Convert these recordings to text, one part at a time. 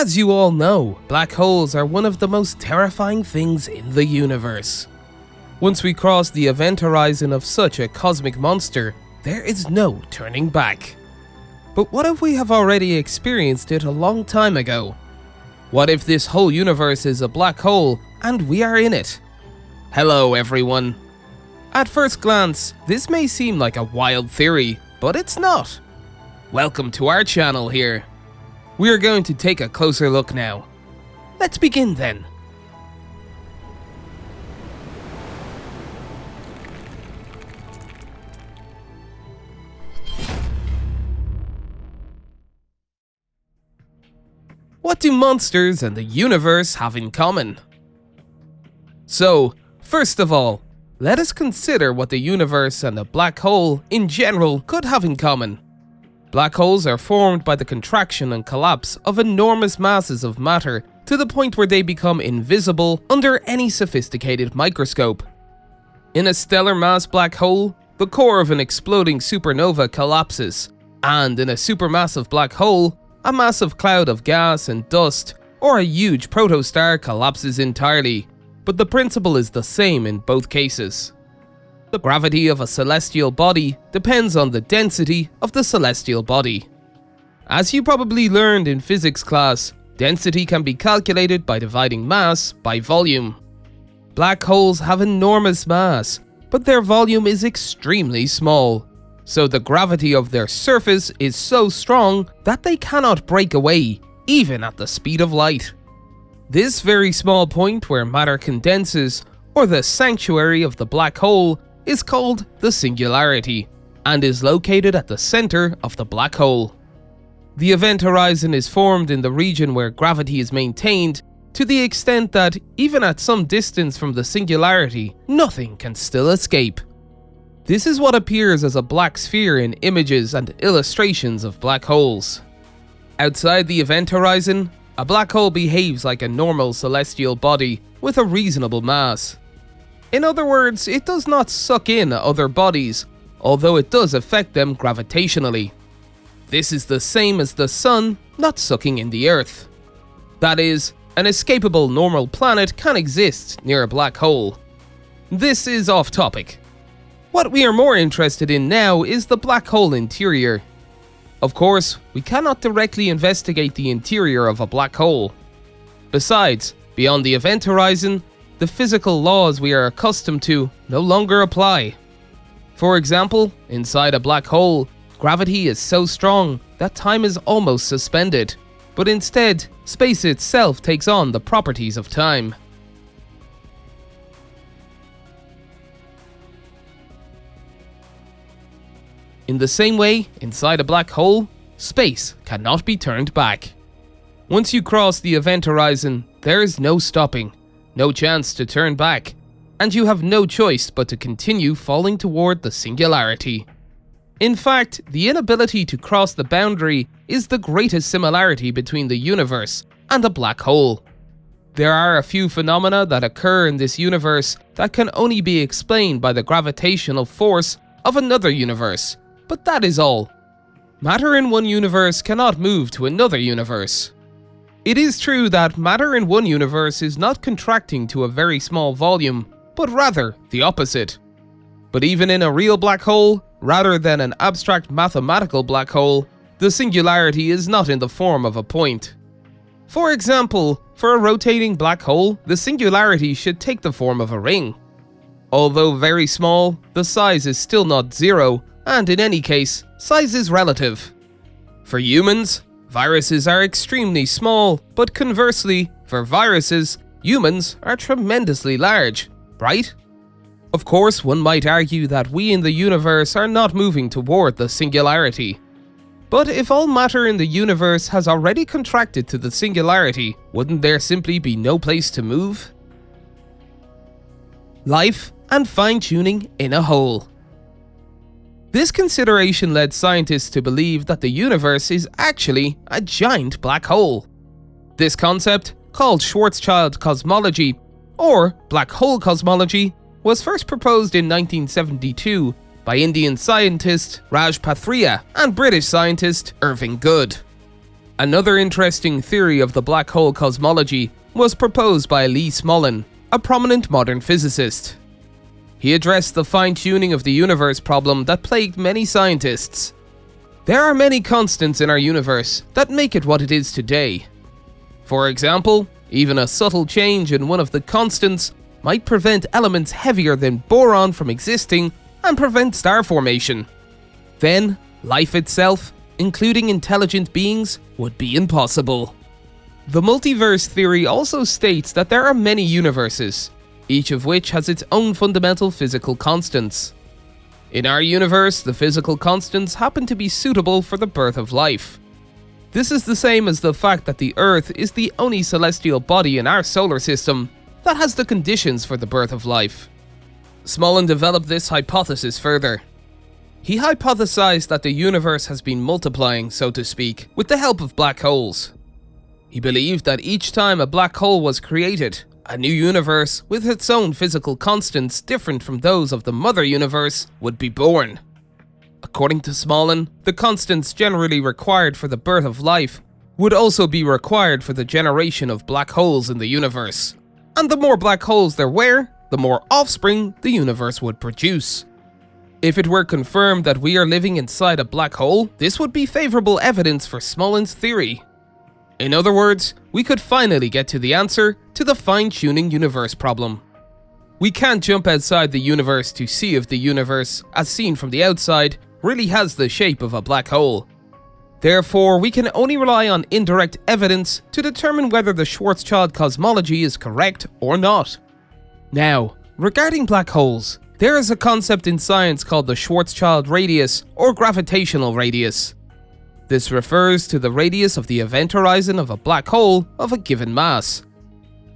As you all know, black holes are one of the most terrifying things in the universe. Once we cross the event horizon of such a cosmic monster, there is no turning back. But what if we have already experienced it a long time ago? What if this whole universe is a black hole and we are in it? Hello everyone. At first glance, this may seem like a wild theory, but it's not. Welcome to our channel here. We are going to take a closer look now. Let's begin then. What do monsters and the universe have in common? So, first of all, let us consider what the universe and a black hole in general could have in common. Black holes are formed by the contraction and collapse of enormous masses of matter to the point where they become invisible under any sophisticated microscope. In a stellar mass black hole, the core of an exploding supernova collapses, and in a supermassive black hole, a massive cloud of gas and dust or a huge protostar collapses entirely, but the principle is the same in both cases. The gravity of a celestial body depends on the density of the celestial body. As you probably learned in physics class, density can be calculated by dividing mass by volume. Black holes have enormous mass, but their volume is extremely small, so the gravity of their surface is so strong that they cannot break away, even at the speed of light. This very small point where matter condenses, or the sanctuary of the black hole, is called the singularity, and is located at the center of the black hole. The event horizon is formed in the region where gravity is maintained to the extent that even at some distance from the singularity, nothing can still escape. This is what appears as a black sphere in images and illustrations of black holes. Outside the event horizon, a black hole behaves like a normal celestial body with a reasonable mass. In other words, it does not suck in other bodies, although it does affect them gravitationally. This is the same as the sun not sucking in the Earth. That is, an escapable normal planet can exist near a black hole. This is off topic. What we are more interested in now is the black hole interior. Of course, we cannot directly investigate the interior of a black hole. Besides, beyond the event horizon, the physical laws we are accustomed to no longer apply. For example, inside a black hole, gravity is so strong that time is almost suspended, but instead, space itself takes on the properties of time. In the same way, inside a black hole, space cannot be turned back. Once you cross the event horizon, there is no stopping, no chance to turn back, and you have no choice but to continue falling toward the singularity. In fact, the inability to cross the boundary is the greatest similarity between the universe and a black hole. There are a few phenomena that occur in this universe that can only be explained by the gravitational force of another universe, but that is all. Matter in one universe cannot move to another universe. It is true that matter in one universe is not contracting to a very small volume, but rather the opposite. But even in a real black hole, rather than an abstract mathematical black hole, the singularity is not in the form of a point. For example, for a rotating black hole, the singularity should take the form of a ring. Although very small, the size is still not zero, and in any case, size is relative. For humans, viruses are extremely small, but conversely, for viruses, humans are tremendously large, right? Of course, one might argue that we in the universe are not moving toward the singularity. But if all matter in the universe has already contracted to the singularity, wouldn't there simply be no place to move? Life and fine-tuning in a hole. This consideration led scientists to believe that the universe is actually a giant black hole. This concept, called Schwarzschild cosmology, or black hole cosmology, was first proposed in 1972 by Indian scientist Raj Pathria and British scientist Irving Good. Another interesting theory of the black hole cosmology was proposed by Lee Smolin, a prominent modern physicist. He addressed the fine-tuning of the universe problem that plagued many scientists. There are many constants in our universe that make it what it is today. For example, even a subtle change in one of the constants might prevent elements heavier than boron from existing and prevent star formation. Then, life itself, including intelligent beings, would be impossible. The multiverse theory also states that there are many universes, each of which has its own fundamental physical constants. In our universe, the physical constants happen to be suitable for the birth of life. This is the same as the fact that the Earth is the only celestial body in our solar system that has the conditions for the birth of life. Smolin developed this hypothesis further. He hypothesized that the universe has been multiplying, so to speak, with the help of black holes. He believed that each time a black hole was created, a new universe with its own physical constants different from those of the mother universe would be born. According to Smolin, the constants generally required for the birth of life would also be required for the generation of black holes in the universe. And the more black holes there were, the more offspring the universe would produce. If it were confirmed that we are living inside a black hole, this would be favorable evidence for Smolin's theory. In other words, we could finally get to the answer to the fine-tuning universe problem. We can't jump outside the universe to see if the universe, as seen from the outside, really has the shape of a black hole. Therefore, we can only rely on indirect evidence to determine whether the Schwarzschild cosmology is correct or not. Now, regarding black holes, there is a concept in science called the Schwarzschild radius or gravitational radius. This refers to the radius of the event horizon of a black hole of a given mass.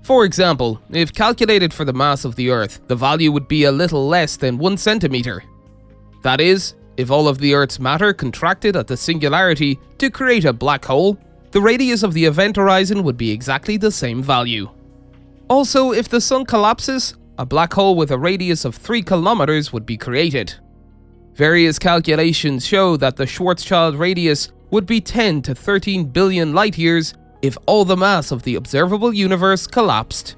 For example, if calculated for the mass of the Earth, the value would be a little less than 1 centimeter. That is, if all of the Earth's matter contracted at the singularity to create a black hole, the radius of the event horizon would be exactly the same value. Also, if the Sun collapses, a black hole with a radius of 3 kilometers would be created. Various calculations show that the Schwarzschild radius would be 10 to 13 billion light-years if all the mass of the observable universe collapsed.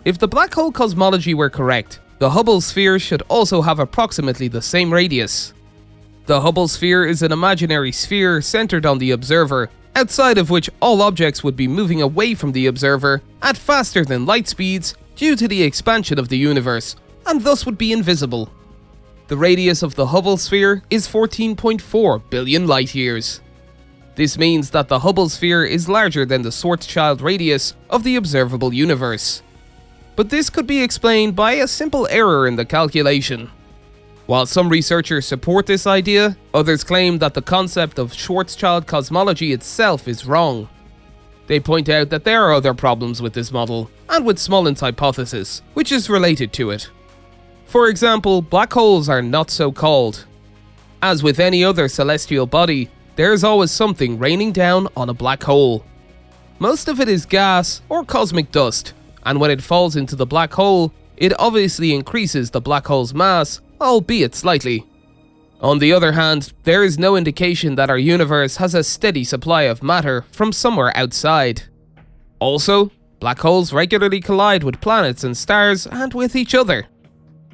If the black hole cosmology were correct, the Hubble sphere should also have approximately the same radius. The Hubble sphere is an imaginary sphere centered on the observer, outside of which all objects would be moving away from the observer at faster than light speeds due to the expansion of the universe, and thus would be invisible. The radius of the Hubble sphere is 14.4 billion light-years. This means that the Hubble sphere is larger than the Schwarzschild radius of the observable universe. But this could be explained by a simple error in the calculation. While some researchers support this idea, others claim that the concept of Schwarzschild cosmology itself is wrong. They point out that there are other problems with this model, and with Smolin's hypothesis, which is related to it. For example, black holes are not so called. As with any other celestial body, there is always something raining down on a black hole. Most of it is gas or cosmic dust, and when it falls into the black hole, it obviously increases the black hole's mass, albeit slightly. On the other hand, there is no indication that our universe has a steady supply of matter from somewhere outside. Also, black holes regularly collide with planets and stars and with each other.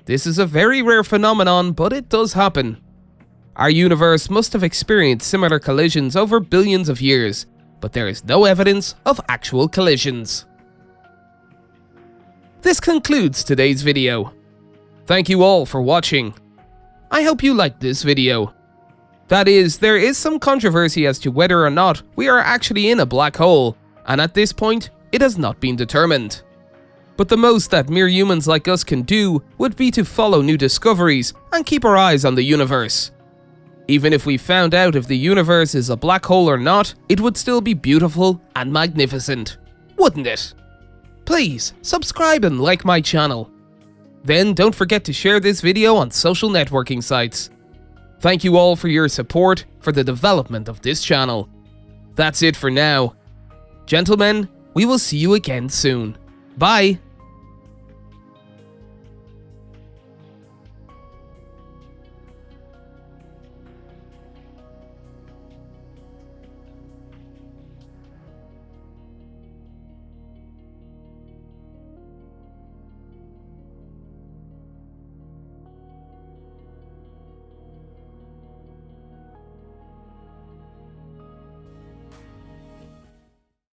This is a very rare phenomenon, but it does happen. Our universe must have experienced similar collisions over billions of years, but there is no evidence of actual collisions. This concludes today's video. Thank you all for watching. I hope you liked this video. That is, there is some controversy as to whether or not we are actually in a black hole, and at this point, it has not been determined. But the most that mere humans like us can do would be to follow new discoveries and keep our eyes on the universe. Even if we found out if the universe is a black hole or not, it would still be beautiful and magnificent, wouldn't it? Please subscribe and like my channel. Then don't forget to share this video on social networking sites. Thank you all for your support for the development of this channel. That's it for now. Gentlemen, we will see you again soon. Bye!